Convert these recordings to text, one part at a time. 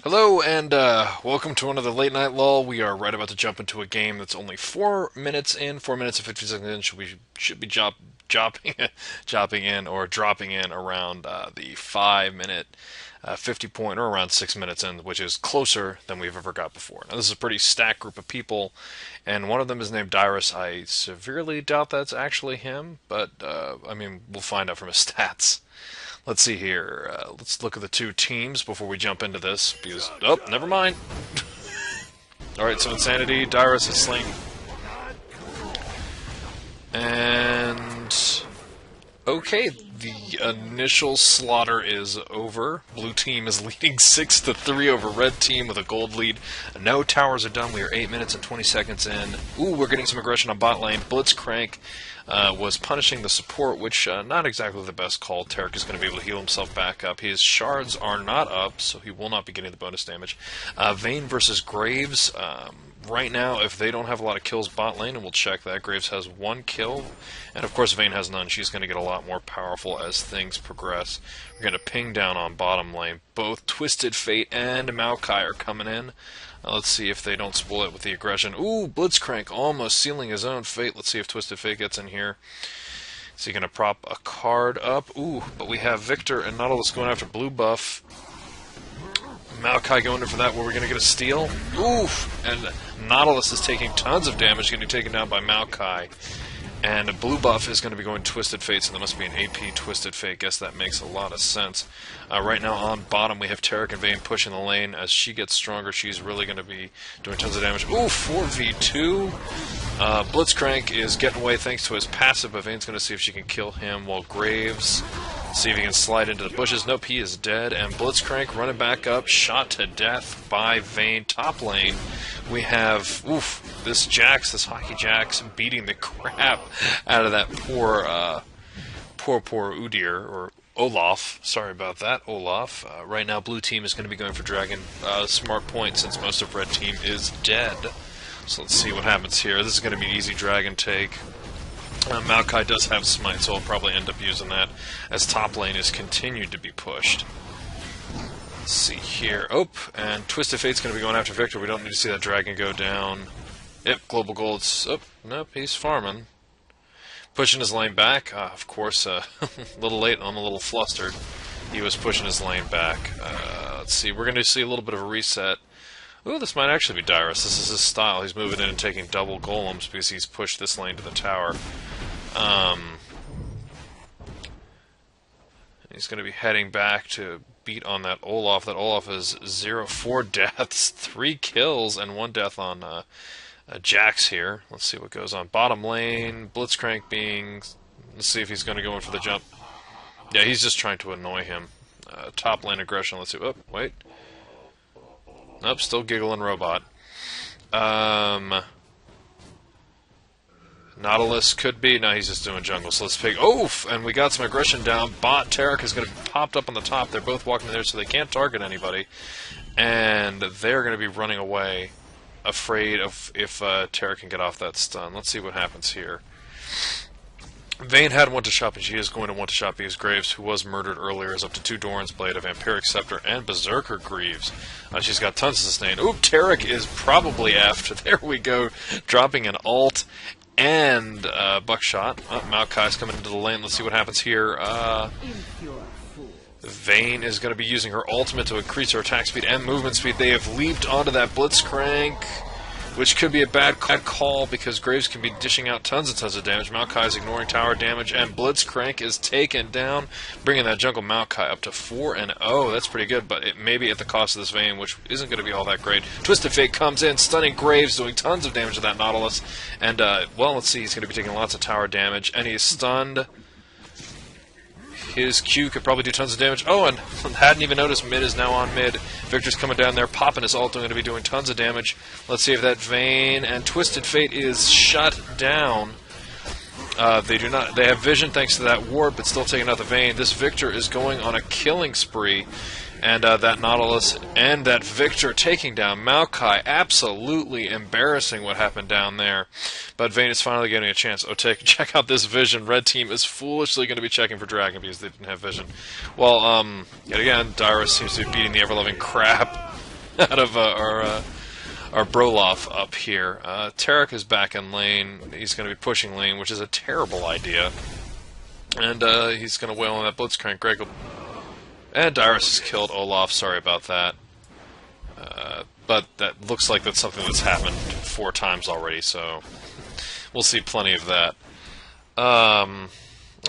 Hello and welcome to another late night lull. We are right about to jump into a game that's only 4 minutes in, 4 minutes and 50 seconds in. Should be jopping jopping in or dropping in around the 5 minute 50 point or around 6 minutes in, which is closer than we've ever got before. Now this is a pretty stacked group of people, and one of them is named Dyrus. I severely doubt that's actually him, but I mean we'll find out from his stats. Let's see here. Let's look at the two teams before we jump into this. Because never mind. All right, so Insanity, Dyrus is slain, and okay, the initial slaughter is over. Blue team is leading 6-3 over red team with a gold lead. No towers are done. We are 8 minutes and 20 seconds in. Ooh, we're getting some aggression on bot lane. Blitzcrank was punishing the support, which not exactly the best call. Tarek is going to be able to heal himself back up. His shards are not up, so he will not be getting the bonus damage. Vayne versus Graves. Right now, if they don't have a lot of kills bot lane, and we'll check that, Graves has 1 kill, and of course Vayne has none. She's going to get a lot more powerful as things progress. We're going to ping down on bottom lane. Both Twisted Fate and Maokai are coming in. Let's see if they don't spoil it with the aggression. Ooh, Blitzcrank almost sealing his own fate. Let's see if Twisted Fate gets in here. Is he going to prop a card up? Ooh, but we have Victor and Nautilus going after blue buff. Maokai going in for that. Where we're going to get a steal. Oof! And Nautilus is taking tons of damage, getting taken down by Maokai. And blue buff is going to be going Twisted Fate, so there must be an AP Twisted Fate. Guess that makes a lot of sense. Right now on bottom we have Tarek and Vayne pushing the lane. As she gets stronger, she's really going to be doing tons of damage. Ooh, 4v2. Blitzcrank is getting away thanks to his passive, but Vayne's going to see if she can kill him, while Graves see if he can slide into the bushes. Nope, he is dead. And Blitzcrank running back up, shot to death by Vayne. Top lane, we have, this Jax, this Hockey Jax, beating the crap out of that poor Udyr, or Olaf. Sorry about that, Olaf. Right now, blue team is going to be going for Dragon Smart Point, since most of red team is dead. So let's see what happens here. This is going to be an easy Dragon take. Maokai does have Smite, so I'll probably end up using that as top lane is continued to be pushed. Let's see here. Oh, and Twisted Fate's going to be going after Victor. We don't need to see that dragon go down. Yep, Global Gold's... Oh, nope, he's farming. Pushing his lane back. Of course, a little late, I'm a little flustered. He was pushing his lane back. Let's see, we're going to see a little bit of a reset. Ooh, this might actually be Dyrus. This is his style. He's moving in and taking double golems because he's pushed this lane to the tower. He's going to be heading back to beat on that Olaf. That Olaf is 4 deaths, 3 kills, and 1 death on Jax here. Let's see what goes on. Bottom lane, Blitzcrank being... Let's see if he's going to go in for the jump. Yeah, he's just trying to annoy him. Top lane aggression. Let's see. Oh, wait. Nope, still giggling robot. Nautilus could be. No, he's just doing jungle. So let's pick. Oof! And we got some aggression down. Bot Tarek is going to be popped up on the top. They're both walking there, so they can't target anybody. And they're going to be running away, afraid of if Tarek can get off that stun. Let's see what happens here. Vayne had one to shop, and she is going to want to shop because Graves, who was murdered earlier, is up to 2 Doran's Blade, a Vampiric Scepter, and Berserker Greaves. She's got tons of sustain. Oop, Tarek is probably after. There we go, dropping an ult and Buckshot. Oh, Maokai's coming into the lane. Let's see what happens here. Vayne is going to be using her ultimate to increase her attack speed and movement speed. They have leaped onto that Blitzcrank, which could be a bad call because Graves can be dishing out tons and tons of damage. Maokai is ignoring tower damage, and Blitzcrank is taken down, bringing that jungle Maokai up to 4-0. That's pretty good, but it may be at the cost of this Vayne, which isn't going to be all that great. Twisted Fate comes in, stunning Graves, doing tons of damage to that Nautilus. And, well, let's see, he's going to be taking lots of tower damage, and he's stunned. His Q could probably do tons of damage. Oh, and hadn't even noticed mid is now on mid. Victor's coming down there, popping his ult, going to be doing tons of damage. Let's see if that Vayne and Twisted Fate is shut down. They do not. They have vision thanks to that ward, but still taking out the Vayne. This Victor is going on a killing spree. And that Nautilus and that Victor taking down Maokai. Absolutely embarrassing what happened down there. But Vayne is finally getting a chance. Oh, check out this vision. Red team is foolishly going to be checking for Dragon because they didn't have vision. Well, yet again, Dyrus seems to be beating the ever-loving crap out of our Broloff up here. Tarek is back in lane. He's going to be pushing lane, which is a terrible idea. And he's going to wail on that Blitzcrank. Greg and Dyrus has killed Olaf. Sorry about that. But that looks like that's something that's happened 4 times already, so we'll see plenty of that.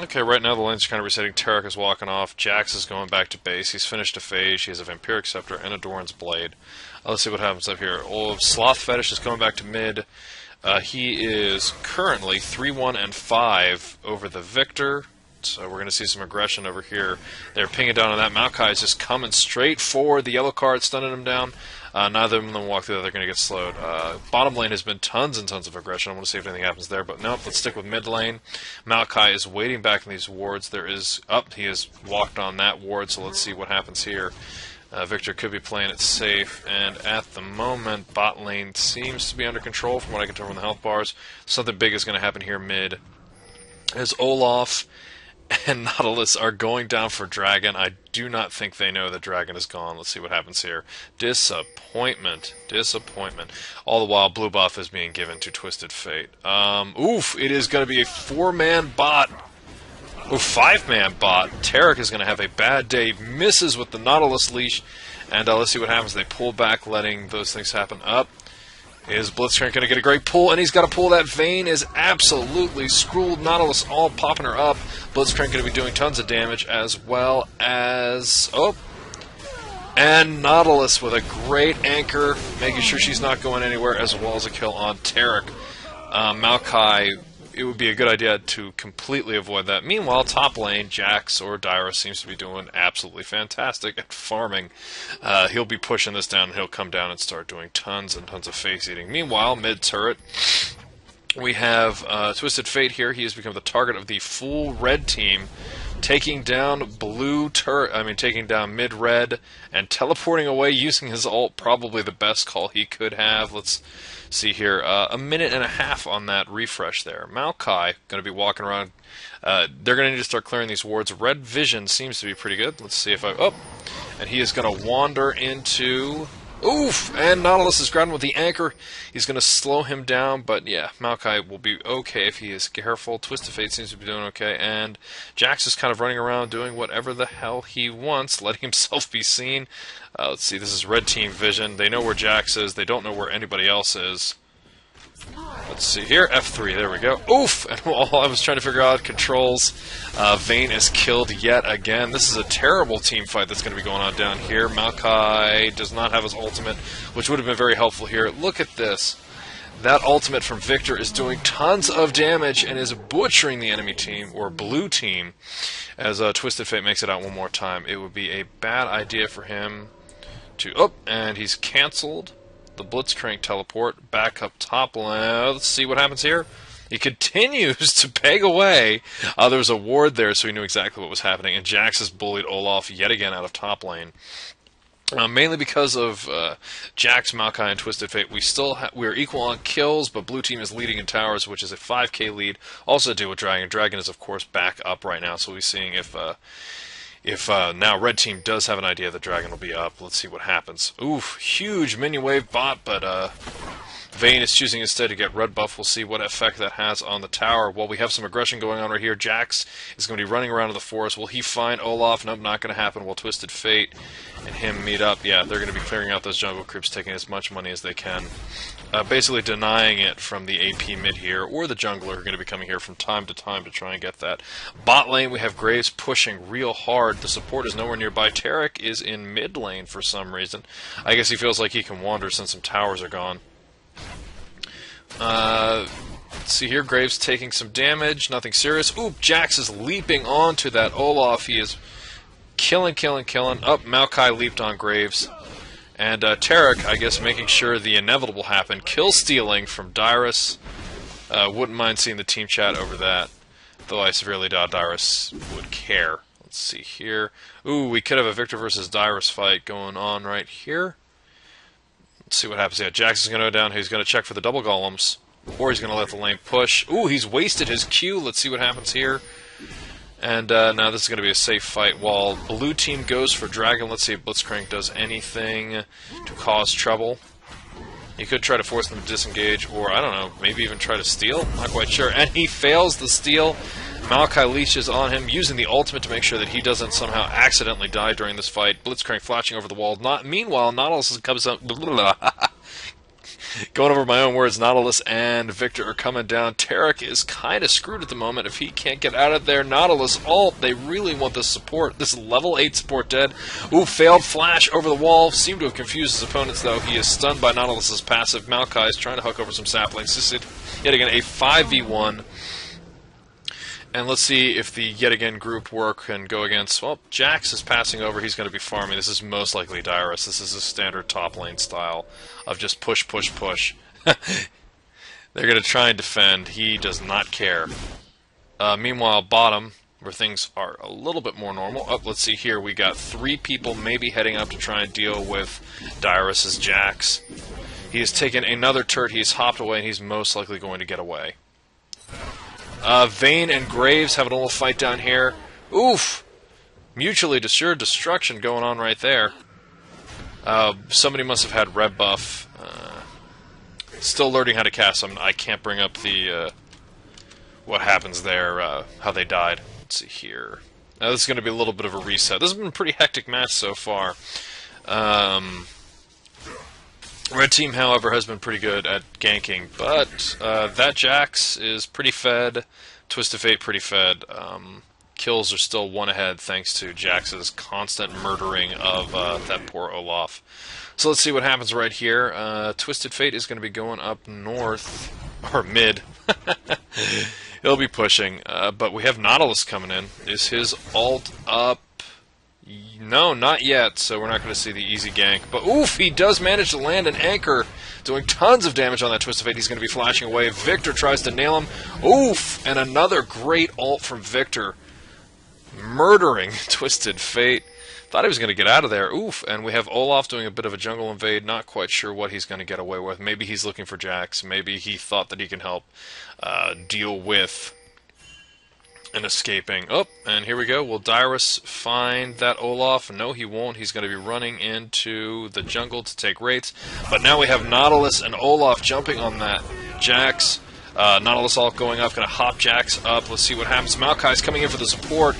Okay, right now the lanes are kind of resetting. Tarek is walking off. Jax is going back to base. He's finished a phase. He has a Vampiric Scepter and a Doran's Blade. Let's see what happens up here. Sloth Fetish is going back to mid. He is currently 3-1 and 5 over the Victor. So we're going to see some aggression over here. They're pinging down on that. Maokai is just coming straight for the yellow card, stunning him down. Neither of them walk through. They're going to get slowed. Bottom lane has been tons and tons of aggression. I want to see if anything happens there, but nope. Let's stick with mid lane. Maokai is waiting back in these wards. There is he has walked on that ward, so let's see what happens here. Victor could be playing it safe, and at the moment, bot lane seems to be under control from what I can tell from the health bars. Something big is going to happen here mid. As Olaf and Nautilus are going down for Dragon. I do not think they know that Dragon is gone. Let's see what happens here. Disappointment. Disappointment. All the while, blue buff is being given to Twisted Fate. Oof! It is going to be a 4-man bot. Ooh, 5-man bot. Tarek is going to have a bad day. Misses with the Nautilus leash. And let's see what happens. They pull back, letting those things happen. Up. Is Blitzcrank going to get a great pull? And he's got to pull. That Vayne is absolutely screwed. Nautilus all popping her up. Blitzcrank going to be doing tons of damage, as well as... Oh! And Nautilus with a great anchor, making sure she's not going anywhere, as well as a kill on Tarek. Maokai, it would be a good idea to completely avoid that. Meanwhile, top lane, Jax or Dyrus seems to be doing absolutely fantastic at farming. He'll be pushing this down, and he'll come down and start doing tons and tons of face eating. Meanwhile, mid turret, we have Twisted Fate here. He has become the target of the full red team, taking down taking down mid red and teleporting away using his ult. Probably the best call he could have. Let's see here, a minute and a half on that refresh there. Maokai going to be walking around. They're going to need to start clearing these wards. Red vision seems to be pretty good. Let's see if and he is going to wander into... Oof! And Nautilus is grabbing with the anchor. He's going to slow him down, but yeah, Maokai will be okay if he is careful. Twisted Fate seems to be doing okay, and Jax is kind of running around doing whatever the hell he wants, letting himself be seen. Let's see, this is red team vision. They know where Jax is. They don't know where anybody else is. Let's see here, F3, there we go. Oof! And while I was trying to figure out controls, Vayne is killed yet again. This is a terrible team fight that's going to be going on down here. Maokai does not have his ultimate, which would have been very helpful here. Look at this. That ultimate from Victor is doing tons of damage and is butchering the enemy team, or blue team, as Twisted Fate makes it out one more time. It would be a bad idea for him to... Oh, and he's cancelled the Blitzcrank teleport back up top lane. Let's see what happens here. He continues to peg away. There was a ward there, so he knew exactly what was happening. And Jax has bullied Olaf yet again out of top lane. Mainly because of Jax, Maokai, and Twisted Fate. We're equal on kills, but blue team is leading in towers, which is a 5k lead. Also to do with Dragon. Dragon is, of course, back up right now, so we're seeing if now red team does have an idea that Dragon will be up. Let's see what happens. Oof, huge minion wave bot, but Vayne is choosing instead to get red buff. We'll see what effect that has on the tower. Well, we have some aggression going on right here. Jax is going to be running around in the forest. Will he find Olaf? Nope, not going to happen. Will Twisted Fate and him meet up? Yeah, they're going to be clearing out those jungle creeps, taking as much money as they can. Basically denying it from the AP mid here, or the jungler, who are going to be coming here from time to time to try and get that. Bot lane, we have Graves pushing real hard. The support is nowhere nearby. Tarek is in mid lane for some reason. I guess he feels like he can wander since some towers are gone. Let's see here, Graves taking some damage, nothing serious. Oop, Jax is leaping onto that Olaf. He is killing. Maokai leaped on Graves. And Tarek, I guess, making sure the inevitable happened. Kill stealing from Dyrus. Wouldn't mind seeing the team chat over that, though I severely doubt Dyrus would care. Let's see here. Ooh, we could have a Victor versus Dyrus fight going on right here. Let's see what happens. Yeah, Jax is going to go down. He's going to check for the double golems, or he's going to let the lane push. Ooh, he's wasted his Q. Let's see what happens here. And now this is going to be a safe fight while blue team goes for Dragon. Let's see if Blitzcrank does anything to cause trouble. He could try to force them to disengage, or, I don't know, maybe even try to steal? Not quite sure. And he fails the steal. Maokai leashes on him, using the ultimate to make sure that he doesn't somehow accidentally die during this fight. Blitzcrank flashing over the wall. Meanwhile, Nautilus comes up... Going over my own words, Nautilus and Victor are coming down. Tarek is kind of screwed at the moment if he can't get out of there. Nautilus ult, they really want this support. This level 8 support dead. Ooh, failed flash over the wall. Seemed to have confused his opponents, though. He is stunned by Nautilus's passive. Maokai is trying to hook over some saplings. This is, yet again, a 5v1. And let's see if the yet again grouped work can go against... Well, Jax is passing over. He's going to be farming. This is most likely Dyrus. This is a standard top lane style of just push, push, push. They're going to try and defend. He does not care. Meanwhile, bottom, where things are a little bit more normal. Oh, let's see here. We got 3 people maybe heading up to try and deal with Dyrus's Jax. He has taken another turret. He's hopped away, and he's most likely going to get away. Vayne and Graves have a little fight down here. Oof! Mutually assured destruction going on right there. Somebody must have had red buff. Still learning how to cast them. I can't bring up the what happens there, how they died. Let's see here. Now this is going to be a little bit of a reset. This has been a pretty hectic match so far. Red team, however, has been pretty good at ganking, but that Jax is pretty fed. Twisted Fate pretty fed. Kills are still 1 ahead thanks to Jax's constant murdering of that poor Olaf. So let's see what happens right here. Twisted Fate is going to be going up north, or mid. He'll be pushing, but we have Nautilus coming in. Is his ult up? No, not yet, so we're not going to see the easy gank. But oof, he does manage to land an anchor, doing tons of damage on that Twisted Fate. He's going to be flashing away. Victor tries to nail him. Oof, and another great ult from Victor. Murdering Twisted Fate. Thought he was going to get out of there. Oof, and we have Olaf doing a bit of a jungle invade. Not quite sure what he's going to get away with. Maybe he's looking for Jax. Maybe he thought that he can help deal with... and escaping. Oh, and here we go. Will Dyrus find that Olaf? No, he won't. He's going to be running into the jungle to take rates. But now we have Nautilus and Olaf jumping on that Jax. Nautilus ult going up, going to hop Jax up. Let's see what happens. Maokai's coming in for the support.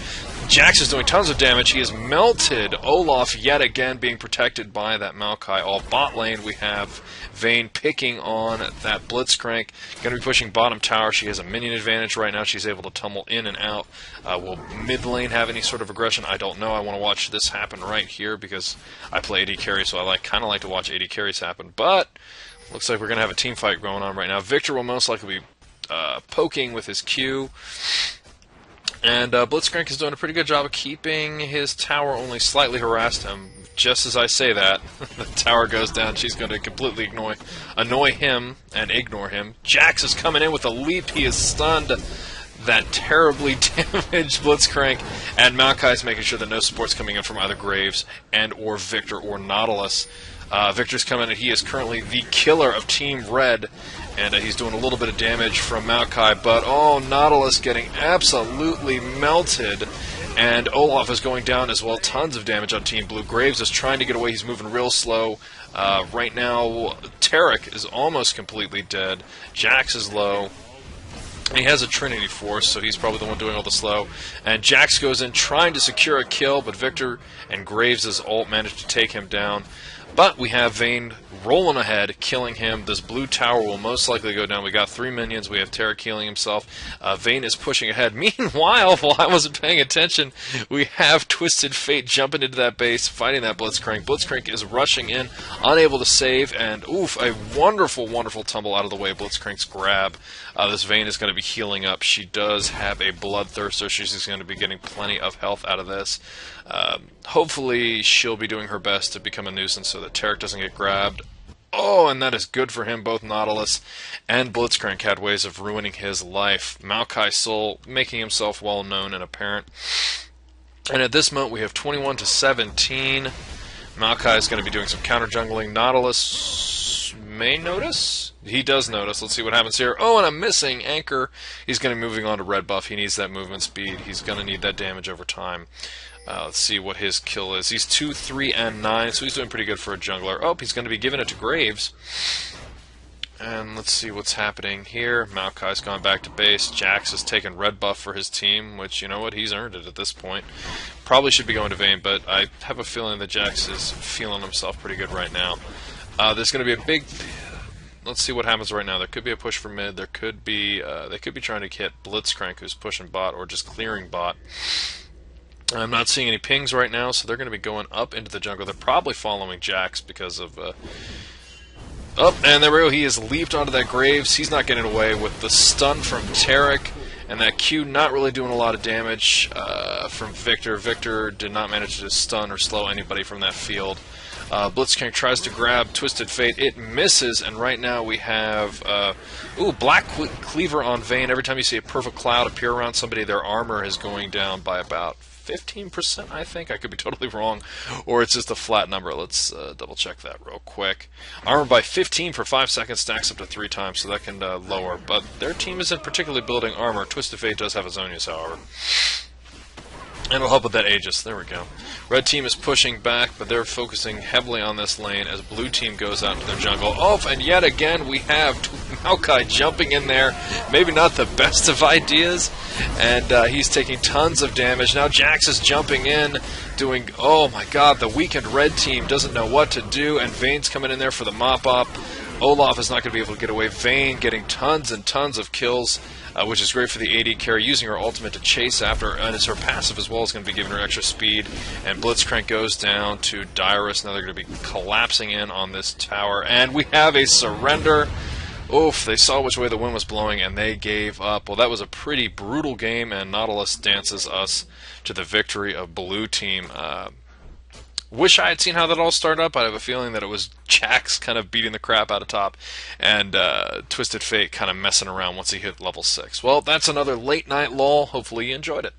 Jax is doing tons of damage. He has melted Olaf yet again, being protected by that Maokai. All bot lane, we have Vayne picking on that Blitzcrank. Going to be pushing bottom tower. She has a minion advantage right now. She's able to tumble in and out. Will mid lane have any sort of aggression? I don't know. I want to watch this happen right here because I play AD carry, so I kind of like to watch AD carries happen. But looks like we're going to have a team fight going on right now. Victor will most likely be poking with his Q. And Blitzcrank is doing a pretty good job of keeping his tower only slightly harassed him. Just as I say that, the tower goes down. She's going to completely annoy him and ignore him. Jax is coming in with a leap. He is stunned. That terribly damaged Blitzcrank. And Maokai's making sure that no support's coming in from either Graves and or Victor or Nautilus. Victor's coming in. He is currently the killer of Team Red. And he's doing a little bit of damage from Maokai, but oh, Nautilus getting absolutely melted. And Olaf is going down as well. Tons of damage on Team Blue. Graves is trying to get away. He's moving real slow. Right now, Tarek is almost completely dead. Jax is low. He has a Trinity Force, so he's probably the one doing all the slow. And Jax goes in trying to secure a kill, but Victor and Graves' ult managed to take him down. But we have Vayne rolling ahead, killing him. This blue tower will most likely go down. We got 3 minions. We have Tarek healing himself. Vayne is pushing ahead. Meanwhile, while I wasn't paying attention, we have Twisted Fate jumping into that base, fighting that Blitzcrank. Blitzcrank is rushing in, unable to save, and oof, a wonderful, wonderful tumble out of the way. Blitzcrank's grab. This Vayne is going to be healing up. She does have a Bloodthirster. She's going to be getting plenty of health out of this. Hopefully she'll be doing her best to become a nuisance so that Tarek doesn't get grabbed. Oh, and that is good for him. Both Nautilus and Blitzcrank had ways of ruining his life. Maokai Soul making himself well known and apparent. And at this moment we have 21-17. Maokai is going to be doing some counter jungling. Nautilus may notice. He does notice. Let's see what happens here. Oh, and I'm missing Anchor. He's going to be moving on to red buff. He needs that movement speed. He's going to need that damage over time. Let's see what his kill is. He's 2, 3, and 9, so he's doing pretty good for a jungler. Oh, he's going to be giving it to Graves. And let's see what's happening here. Maokai's gone back to base. Jax has taken red buff for his team, which, you know what, he's earned it at this point. Probably should be going to Vayne, but I have a feeling that Jax is feeling himself pretty good right now. There's going to be a big... Let's see what happens right now. There could be a push for mid. There could be... they could be trying to hit Blitzcrank, who's pushing bot, or just clearing bot. I'm not seeing any pings right now, so they're going to be going up into the jungle. They're probably following Jax because of... Oh, and there we go. He has leaped onto that Graves. He's not getting away with the stun from Taric, and that Q not really doing a lot of damage from Victor. Victor did not manage to stun or slow anybody from that field. Blitzcrank tries to grab Twisted Fate. It misses, and right now we have... Black Cleaver on Vayne. Every time you see a perfect cloud appear around somebody, their armor is going down by about 15%, I think. I could be totally wrong. Or it's just a flat number. Let's double check that real quick. Armor by 15 for 5 seconds stacks up to 3 times, so that can lower. But their team isn't particularly building armor. Twisted Fate does have Azonius, however. And it'll help with that Aegis. There we go. Red team is pushing back, but they're focusing heavily on this lane as blue team goes out to their jungle. Oh, and yet again we have Maokai jumping in there. Maybe not the best of ideas, and he's taking tons of damage. Now Jax is jumping in, doing... Oh my god, the weakened red team doesn't know what to do, and Vayne's coming in there for the mop-up. Olaf is not going to be able to get away. Vayne getting tons and tons of kills, which is great for the AD carry, using her ultimate to chase after, and it's her passive as well is going to be giving her extra speed. And Blitzcrank goes down to Dyrus. Now they're going to be collapsing in on this tower, and we have a surrender. Oof, they saw which way the wind was blowing, and they gave up. Well, that was a pretty brutal game, and Nautilus dances us to the victory of blue team. Wish I had seen how that all started up. I have a feeling that it was Jax kind of beating the crap out of top, and Twisted Fate kind of messing around once he hit level 6. Well, that's another late night LoL. Hopefully you enjoyed it.